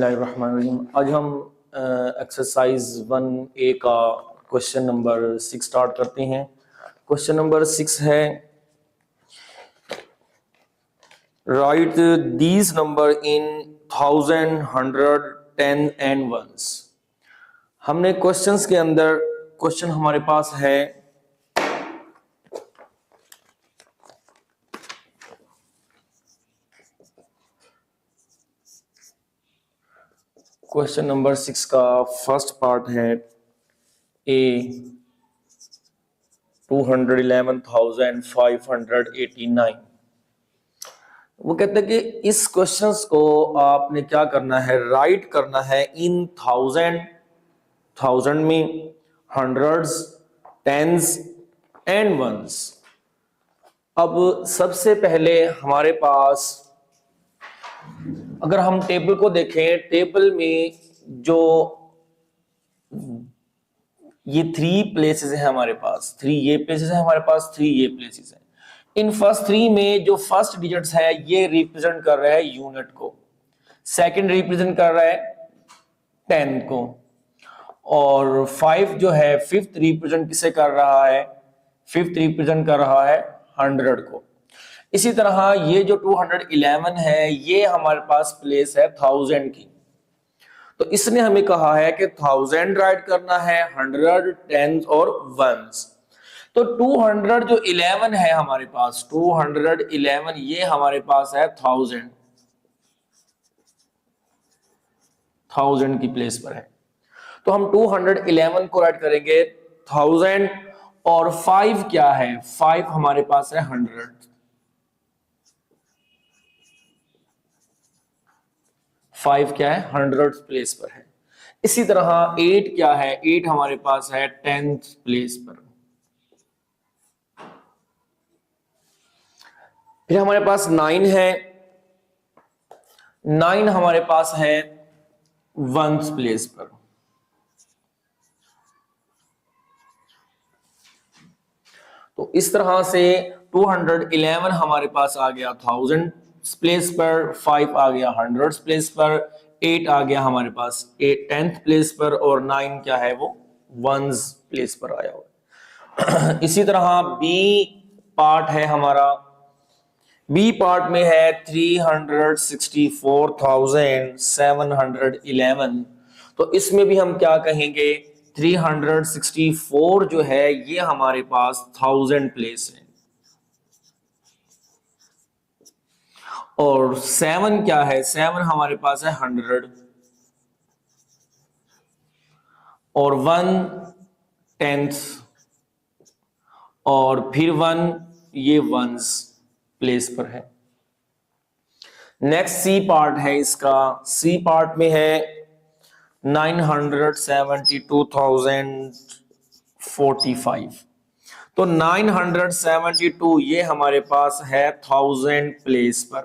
बिस्मिल्लाहिर्रहमानिर्रहीम। आज हम एक्सरसाइज 1A का क्वेश्चन नंबर 6 स्टार्ट करते हैं। क्वेश्चन नंबर 6 है write these numbers in 1000, 100, 10 and ones. हमने क्वेश्चंस के अंदर क्वेश्चन हमारे पास है क्वेश्चन नंबर 6 का फर्स्ट पार्ट है ए 211,589। वो कहते हैं कि इस क्वेश्चंस को आपने क्या करना है, राइट करना है इन थाउजेंड में, हंड्रेड्स, टेंस एंड वंस। अब सबसे पहले हमारे पास अगर हम टेबल को देखें, टेबल में जो ये 3 प्लेसेस है हमारे पास, 3 ये प्लेसेस है हमारे पास, 3 ये प्लेसेस है। इन फर्स्ट 3 में जो फर्स्ट डिजिट्स है ये रिप्रेजेंट कर रहा है यूनिट को, सेकंड रिप्रेजेंट कर रहा है 10 को, और 5 जो है फिफ्थ रिप्रेजेंट किसे कर रहा है, फिफ्थ रिप्रेजेंट कर रहा है 100 को। इसी तरह ये जो 211 है ये हमारे पास प्लेस है 1000 की, तो इसने हमें कहा है कि 1000 राइट करना है, 100, 10 और वंस। तो 200 जो 11 है हमारे पास, 211 ये हमारे पास है 1000 की प्लेस पर है। तो हम 211 को राइट करेंगे 1000, और 5 क्या है, 5 हमारे पास है 100। 5 क्या है, 100 प्लेस पर है। इसी तरह 8 क्या है, 8 हमारे पास है 10th प्लेस पर। फिर हमारे पास 9 है, 9 हमारे पास है 1th प्लेस पर। तो इस तरह से 211 हमारे पास आ गया 1000 प्लेस पर, 5 आ गया 100 प्लेस पर, 8 आ गया हमारे पास 10th प्लेस पर, और 9 क्या है वो 1st प्लेस पर आया हुआ। इसी तरह बी पार्ट है हमारा, बी पार्ट में है 364,711। तो इसमें भी हम क्या कहेंगे, 364 जो है ये हमारे पास 1000 प्लेस है, और 7 क्या है, 7 हमारे पास है 100, और 1 10th, और फिर 1 ये 1s प्लेस पर है। नेक्स्ट सी पार्ट है इसका, सी पार्ट में है 972,045। तो 972 ये हमारे पास है 1000 प्लेस पर,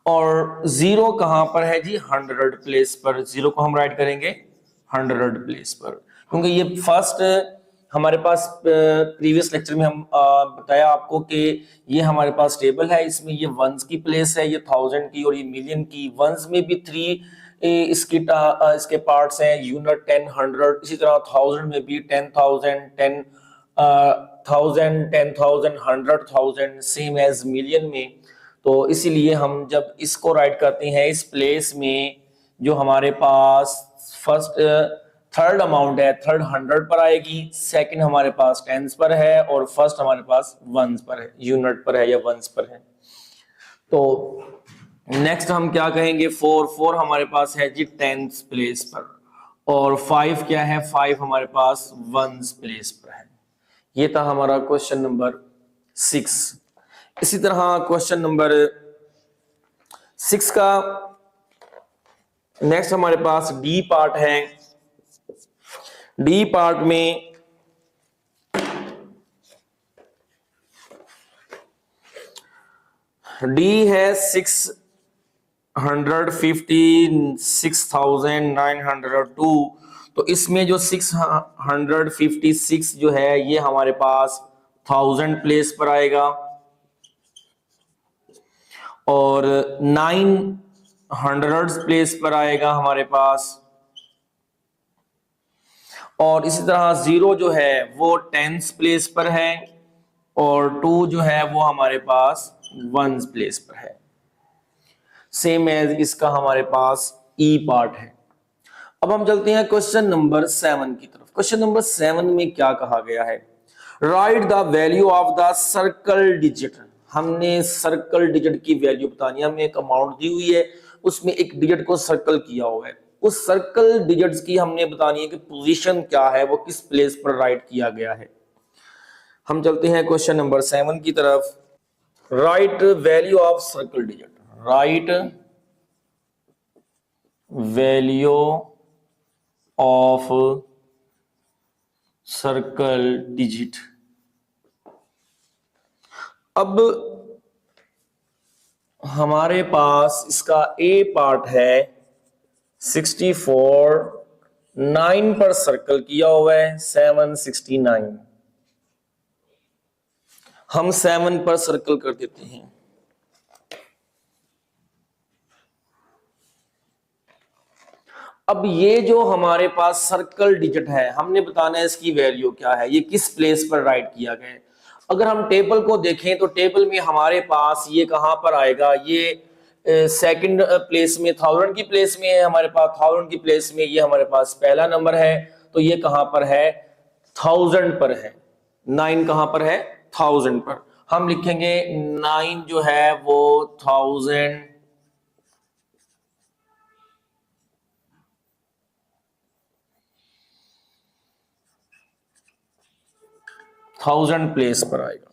और 0 कहां पर है जी, 100 प्लेस पर। 0 को हम राइट करेंगे 100 प्लेस पर, क्योंकि ये फर्स्ट हमारे पास प्रीवियस लेक्चर में हम बताया आपको कि ये हमारे पास टेबल है, इसमें ये वंस की प्लेस है, ये 1000 की, और ये मिलियन की। वंस में भी 3 इसके पार्ट्स हैं, यूनिट, 10, 100। इसी तरह 1000 में भी 10,000, 10,000, 10,000, 100,000, सेम एज मिलियन में। तो इसीलिए हम जब इसको राइट करते हैं इस प्लेस में, जो हमारे पास फर्स्ट थर्ड अमाउंट है, थर्ड 100 पर आएगी, सेकंड हमारे पास टेंस पर है, और फर्स्ट हमारे पास वंस पर है, यूनिट पर है या वंस पर है। तो नेक्स्ट हम क्या कहेंगे, 4 हमारे पास है जी 10th प्लेस पर, और 5 क्या है, 5 हमारे पास वंस प्लेस पर है। ये था हमारा क्वेश्चन नंबर 6। इसी तरह क्वेश्चन नंबर 6 का नेक्स्ट हमारे पास डी पार्ट है। डी पार्ट में डी है 656,902। तो इसमें जो 656 जो है ये हमारे पास 1000 प्लेस पर आएगा, और 9 हंड्रेड्स प्लेस पर आएगा हमारे पास, और इसी तरह 0 जो है वो टेंस प्लेस पर है, और 2 जो है वो हमारे पास वंस प्लेस पर है। सेम एज इसका हमारे पास ई पार्ट है। अब हम चलते हैं क्वेश्चन नंबर 7 की तरफ। क्वेश्चन नंबर 7 में क्या कहा गया है, right the value of the circle digit. हमने सर्कल डिजिट की वैल्यू बतानी है, हमें एक अमाउंट दी हुई है, उसमें एक डिजिट को सर्कल किया हुआ है, उस सर्कल डिजिट्स की हमने बतानी है कि पोजीशन क्या है, वो किस प्लेस पर राइट किया गया है। हम चलते हैं क्वेश्चन नंबर 7 की तरफ। Right value of circle digit, right value of circle digit. अब हमारे पास इसका ए पार्ट है 64, 9 पर सर्कल किया हुआ है 769। हम 7 पर सर्कल कर देते हैं। अब ये जो हमारे पास सर्कल डिजिट है, हमने बताना है इसकी वैल्यू क्या है, ये किस प्लेस पर राइट किया गया है। अगर हम टेबल को देखें तो टेबल में हमारे पास ये कहां पर आएगा, ये सेकंड प्लेस में, 1000 की प्लेस में है हमारे पास, 1000 की प्लेस में ये हमारे पास पहला नंबर है, तो ये कहां पर है, 1000 पर है। 9 कहां पर है, 1000 पर। हम लिखेंगे 9 जो है वो 1000 प्लेस पर आएगा।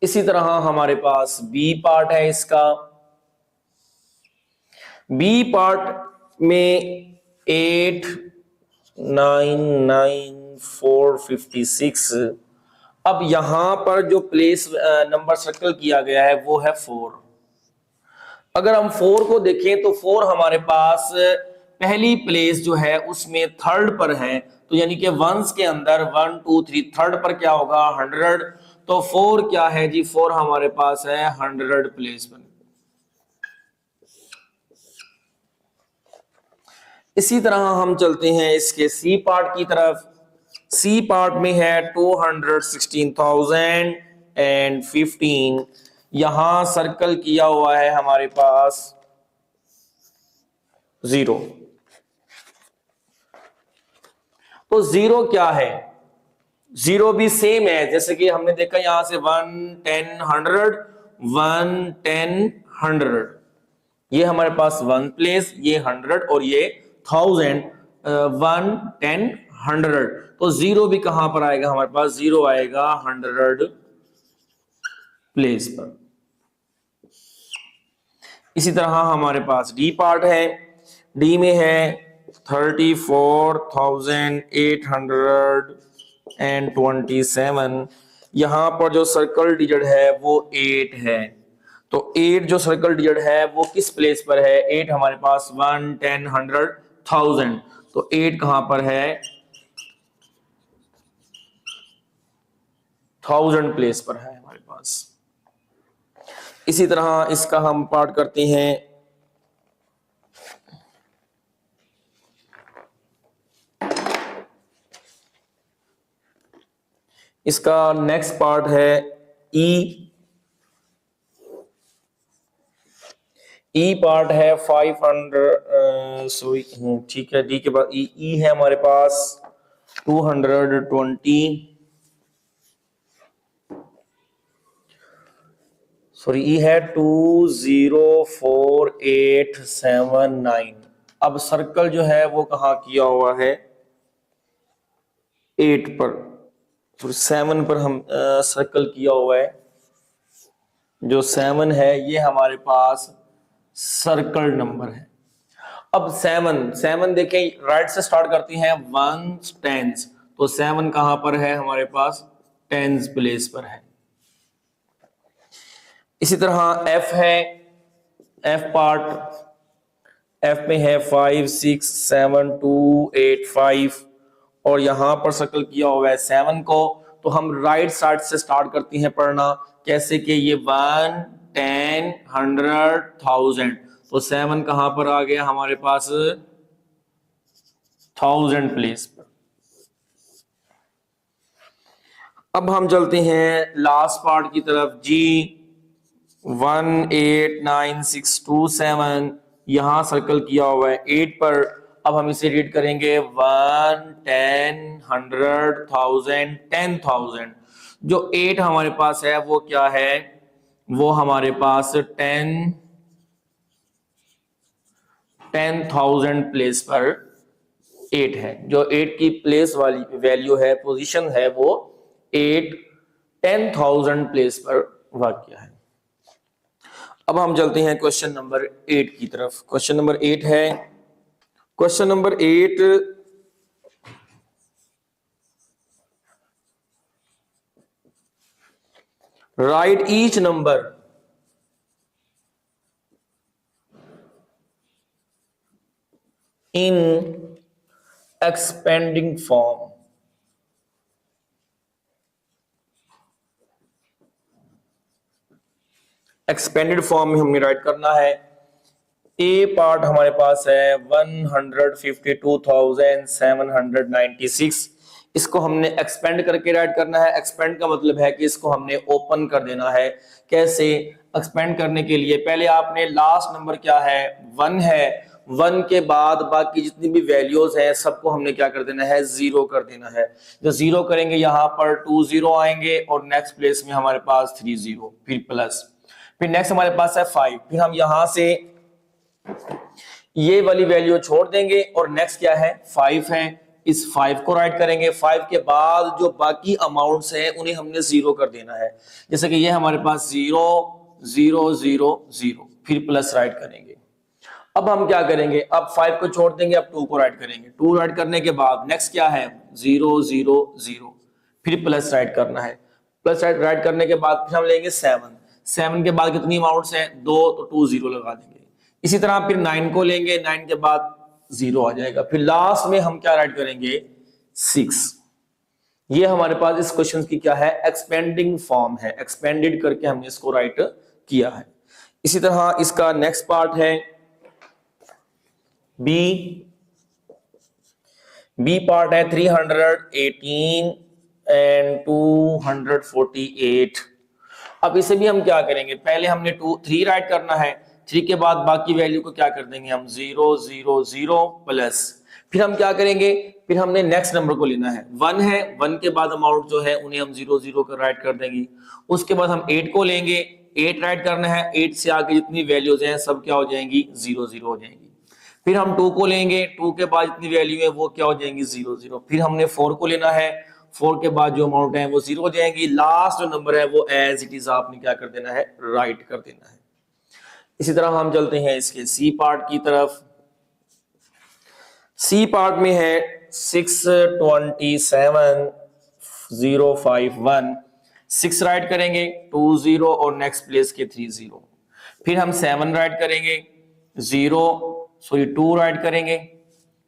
इसी तरह हमारे पास बी पार्ट है इसका। बी पार्ट में 8, 9, 9, 4, 56। अब यहां पर जो प्लेस नंबर सर्कल किया गया है वो है 4। अगर हम 4 को देखें तो 4 हमारे पास पहली प्लेस जो है उसमें थर्ड पर है, तो यानी कि वंस के अंदर 1, 2, 3 थर्ड पर क्या होगा, 100। तो 4 क्या है जी, 4 हमारे पास है 100 प्लेस पर। इसी तरह हम चलते हैं इसके सी पार्ट की तरफ। सी पार्ट में है 216,015। यहां सर्कल किया हुआ है हमारे पास 0। तो 0 क्या है, 0 भी सेम है जैसे कि हमने देखा यहां से 1, 10, 100, 1, 10, 100। ये हमारे पास 1 प्लेस, ये 100 और ये 1000, 1, 10, 100। तो 0 भी कहां पर आएगा हमारे पास, 0 आएगा 100 प्लेस पर। इसी तरह यहां पास डी पार्ट है। डी में है 34,827। यहां पर जो सर्कल डिजिट है वो 8 है। तो 8 जो सर्कल डिजिट है वो किस प्लेस पर है, 8 हमारे पास 1, 10, 100, 1000। तो 8 कहां पर है, 1000 प्लेस पर है हमारे पास। इसी तरह इसका हम पार्ट करते हैं। इसका नेक्स्ट पार्ट है ई। ई पार्ट है 500, सॉरी ठीक है, डी के बाद ई है हमारे पास 220, सॉरी ई है 204879। अब सर्कल जो है वो कहाँ किया हुआ है, 8 पर, सॉरी 7 पर हम सर्कल किया हुआ है। जो 7 है ये हमारे पास सर्कल नंबर है। अब 7 देखें, राइट से स्टार्ट करती हैं, 1 10, तो 7 कहां पर है हमारे पास, 10 प्लेस पर है। इसी तरह एफ है, एफ पार्ट, एफ में है 5, 6, 7, 2, 8, 5 और यहां पर सर्कल किया हुआ है 7 को। तो हम राइट साइड से स्टार्ट करती हैं पढ़ना, कैसे कि ये 1, 10, 100, 1000। तो 7 कहां पर आ गया हमारे पास? 1000 प्लेस पर। अब हम चलते हैं लास्ट पार्ट की तरफ जी। 189,627 यहां सर्कल किया हुआ है 8 पर। अब हम इसे रीड करेंगे 1, 10, 100, 1000, 10,000। जो 8 हमारे पास है वो क्या है? वो हमारे पास 10,000 प्लेस पर 8 है। जो 8 की प्लेस वाली वैल्यू है, पोजीशन है, वो 8 10,000 प्लेस पर वाक़या है। अब हम चलते हैं क्वेश्चन नंबर 8 की तरफ। क्वेश्चन नंबर 8 है, question number 8, right each number in expanding form. Expanded form में हमने राइट करना है। ए पार्ट हमारे पास है 152,796। इसको हमने एक्सपेंड करके राइट करना है। एक्सपेंड का मतलब है कि इसको हमने ओपन कर देना है। कैसे एक्सपेंड करने के लिए? पहले आपने लास्ट नंबर क्या है? 1 है। 1 के बाद बाकी जितनी भी वैल्यूज हैं सबको हमने क्या कर देना है? 0 कर देना है। जो 0 करेंगे यहाँ पर 2 0 आएंगे और नेक्स्ट प्लेस में हमारे पास 3 0, फिर प्लस, फिर नेक्स्ट हमारे पास है 5। फिर हम यहां से ये वाली वैल्यू छोड़ देंगे और नेक्स्ट क्या है? 5 है। इस 5 को राइट करेंगे। 5 के बाद जो बाकी अमाउंट्स हैं उन्हें हमने 0 कर देना है। जैसे कि ये हमारे पास 0 0 0 0, फिर प्लस राइट करेंगे। अब हम क्या करेंगे? अब 5 को छोड़ देंगे, अब 2 को राइट करेंगे। 2 राइट करने के बाद नेक्स्ट क्या है? 0 0 0, फिर प्लस राइट करना है। प्लस राइट करने के बाद फिर हम लेंगे 7। 7 के बाद कितनी अमाउंट्स हैं? 2, तो 2 0 लगा देंगे। इसी तरह फिर 9 को लेंगे, 9 के बाद 0 आ जाएगा। फिर लास्ट में हम क्या राइट करेंगे? 6। ये हमारे पास इस क्वेश्चन की क्या है? एक्सपेंडिंग फॉर्म है। एक्सपेंडेड करके हमने इसको राइट किया है। इसी तरह इसका नेक्स्ट पार्ट है बी। बी पार्ट है 318 एंड 248। अब इसे भी हम क्या करेंगे? पहले हमने 3 राइट करना है। 3 के बाद बाकी वैल्यू को क्या कर देंगे हम? 0 0 0 प्लस। फिर हम क्या करेंगे? फिर हमने नेक्स्ट नंबर को लेना है। 1 है। 1 के बाद अमाउंट जो है उन्हें हम 0 0 कर राइट कर देंगे। उसके बाद हम 8 को लेंगे। 8 राइट करना है। 8 से आगे जितनी वैल्यूज हैं सब क्या हो जाएंगी? 0 0 हो जाएंगी। फिर हम 2 को लेंगे। 2 के बाद जितनी वैल्यू है वो क्या हो जाएंगी? 0 0। फिर हमने 4 को लेना है। 4 के बाद जो अमाउंट है वो 0 हो जाएंगी। लास्ट जो नंबर है वो एज इट इज आपने क्या कर देना है? राइट कर देना है। इसी तरह हम चलते हैं इसके सी पार्ट की तरफ। सी पार्ट में है 627,051। 6 राइट करेंगे, 2 0 और नेक्स्ट प्लेस के 3 0। फिर हम 7 राइट करेंगे, 2 राइट करेंगे,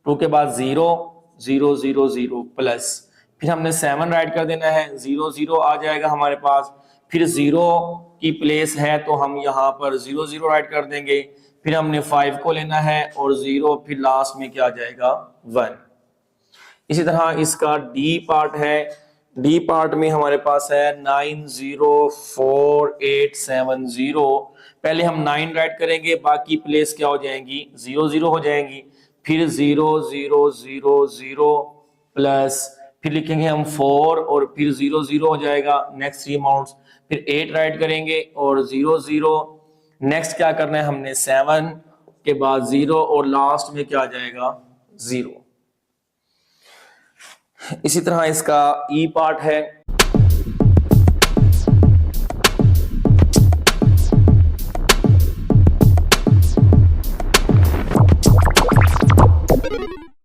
2 के बाद 0 0 0 0 प्लस। फिर हमने 7 राइट कर देना है, 0 0 आ जाएगा हमारे पास। फिर 0 की प्लेस है तो हम यहाँ पर 0 0 राइट कर देंगे। फिर हमने 5 को लेना है और 0, फिर लास्ट में क्या आ जाएगा? 1। इसी तरह इसका डी पार्ट है। डी पार्ट में हमारे पास है 904870। पहले हम 9 राइट करेंगे, बाकी प्लेस क्या हो जाएंगी? 0 0 हो जाएंगी। फिर 0 0 0 0 प्लस, फिर लिखेंगे हम 4 और फिर 0 0 हो जाएगा नेक्स्ट 3 अमाउंट्स। फिर 8 राइट करेंगे और 0 0। नेक्स्ट क्या करना है हमने? 7 के बाद 0 और लास्ट में क्या आ जाएगा? 0। इसी तरह इसका ई पार्ट है